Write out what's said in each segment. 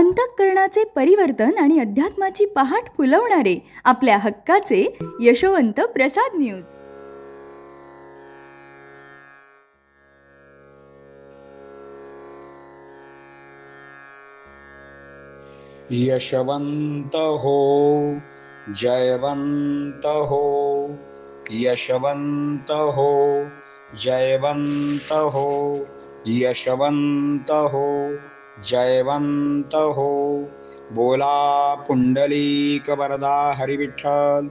अंतःकरणाचे परिवर्तन आणि अध्यात्माची पहाट फुलवणारे आपल्या हक्काचे यशवंत प्रसाद न्यूज. यशवंत हो, जयवंत हो, यशवंत हो, जयवंत हो, यशवंत हो, जयवंत हो. बोला पुंडलिक वरदा हरी विठ्ठल,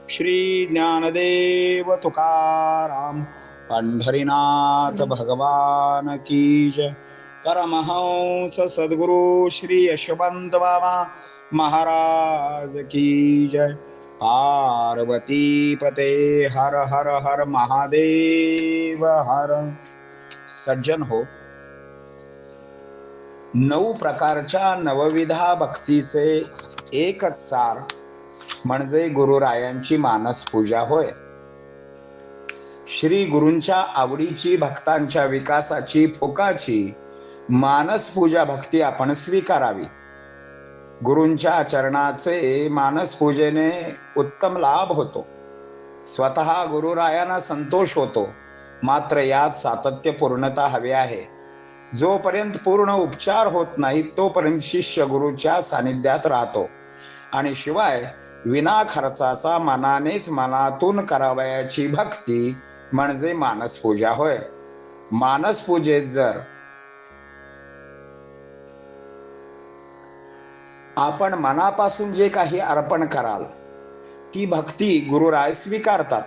श्री ज्ञानदेव तुकाराम, पंढरीनाथ भगवान की जय. परमहंस सद्गुरु श्री यशवंत बाबा महाराज की जय. पार्वती पते हर हर हर महादेव हर. सज्जन हो, 9 प्रकारच्या नवविधा भक्तीचे एकच सार म्हणजे गुरुरायांची मानस पूजा होय. श्री गुरूंच्या आवडीची, भक्तांच्या विकासाची, फुकाची मानस पूजा भक्ती आपण स्वीकारावी. गुरूंच्या चरणाचे मानस पूजेने उत्तम लाभ होतो. स्वतः गुरुरायांना संतोष होतो. मात्र यात सातत्य पूर्णता हवी आहे. जोपर्यंत पूर्ण उपचार होत नाही तोपर्यंत शिष्य गुरुच्या सानिध्यात राहतो. आणि शिवाय विना खर्चाचा मनानेच मनातून करावयाची भक्ती म्हणजे मानस पूजा होय. मानस पूजेत जर आपण मनापासून जे काही अर्पण कराल ती भक्ती गुरुराय स्वीकारतात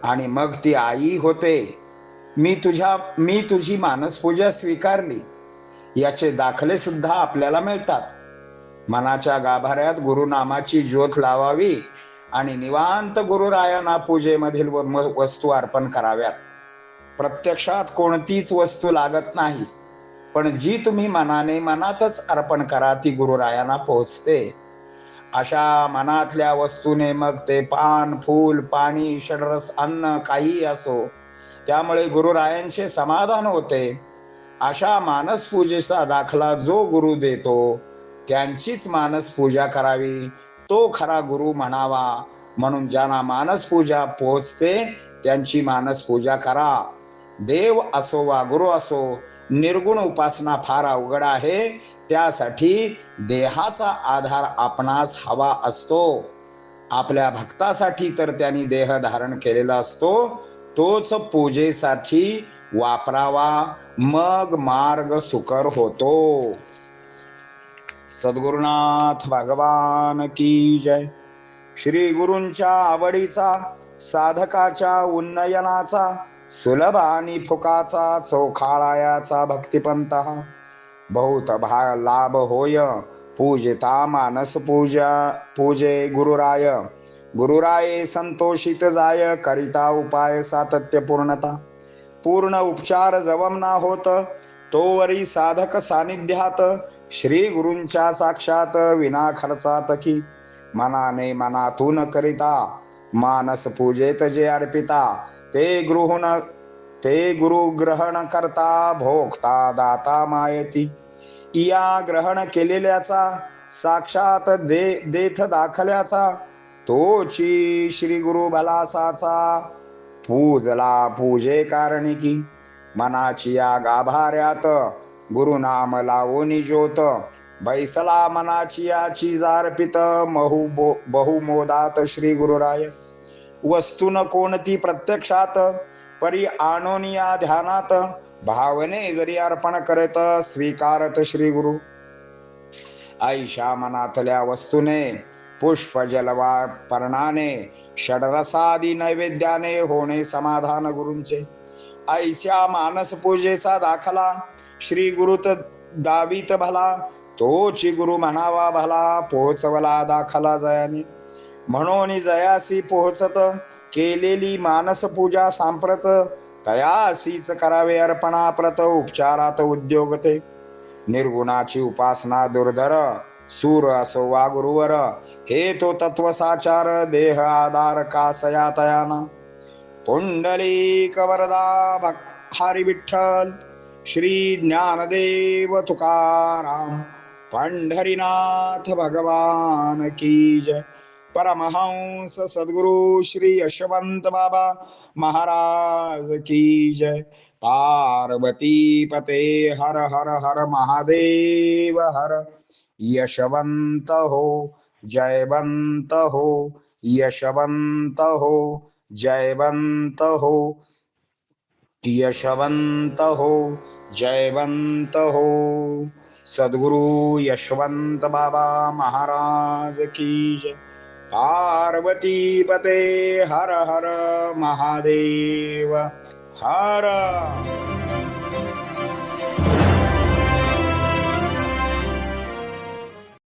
आणि मग ती आई होते. मी तुझी मानस पूजा स्वीकारली याचे दाखले सुद्धा आपल्याला मिळतात. मनाच्या गाभाऱ्यात गुरुनामाची ज्योत लावावी आणि निवांत गुरुरायांना पूजेमधील वस्तू अर्पण कराव्यात. प्रत्यक्षात कोणतीच वस्तू लागत नाही, पण जी तुम्ही मनातच अर्पण करा ती गुरुरायांना पोहोचते. अशा मनातल्या वस्तूने, मग ते पान, फूल, पाणी, षडरस, अन्न काहीही असो, त्यामुळे गुरुरायांचे समाधान होते. अशा मानस पूजेचा दाखला जो गुरु देतो त्यांचीच मानस पूजा करावी, तो खरा गुरु म्हणावा. म्हणून ज्यांना मानस पूजा पोहोचते त्यांची मानस पूजा करा. देव असो वा गुरु असो, निर्गुण उपासना फार अवघड आहे. त्यासाठी देहाचा आधार आपणास हवा असतो. आपल्या भक्तासाठी तर त्यांनी देह धारण केलेला असतो, तोच पूजेसाठी वापरावा, मग मार्ग सुकर होतो. सद्गुरुनाथ भगवान की जय. श्री गुरूंच्या आवडीचा, साधकाच्या उन्नयनाचा, सुलभ आणि फुकाचा, चोखाळायाचा भक्तिपंथ बहुत लाभ होय. पूजिता मानस पूजे गुरुराय. गुरुराये संतोषित जाय, करिता उपाय सातत्य पूर्णता. पूर्ण उपचार जवमना होत तोवरी साधक सानिध्यात. श्री गुरूंच्या साक्षात विना खर्चात की. मनाने मनातून करिता मानस पूजेत जे अर्पिता. ते गुरु ग्रहण करता, भोगता दाता मायती. या ग्रहण केलेल्याचा, साक्षात देथ दाखल्याचा, तोची श्री गुरु भलासाचा. पूजला पूजे कारणी की. मनाची या गाभाऱ्यात गुरुनाम लावून ज्योत. बैसला मनाची याची जार्पित, बहुमोदात श्री गुरुराय. वस्तू न कोणती प्रत्यक्षात, परी आणून या ध्यानात. भावने जरी अर्पण करत, स्वीकारत श्री गुरु. ऐशा मनातल्या वस्तूने, पुष्प जलवा पर्णाने, षडरसादी नैवेद्याने होणे समाधान गुरूंचे. ऐशा मानस पूजेचा दाखला श्री गुरुत दावीत भला. तोची गुरु म्हणावा भला, पोहोचवला दाखला जयाने. म्हणून जयासी पोहोचत, केलेली मानस पूजा सांप्रत. तयासीच करावे अर्पणा प्रत, उपचारात उद्योग ते. निर्गुणाची उपासना दुर्धर, सूर असो वा गुरुवर. हे तो तत्व साचार, देह आधार कासया तयाना. पुंडलिक वरदा हरी विठ्ठल, श्री ज्ञानदेव तुकाराम, पंढरीनाथ भगवान की जय. परमहंस सद्गुरु श्री यशवंत बाबा महाराज की जय. पार्वती पते हर हर हर महादेव हर. यशवंत हो, जयवंत हो, यशवंत हो, जयवंत हो, यशवंत हो, जयवंत हो. सद्गुरु यशवंत बाबा महाराज की जय. पार्वती पते हर हर महादेव हर.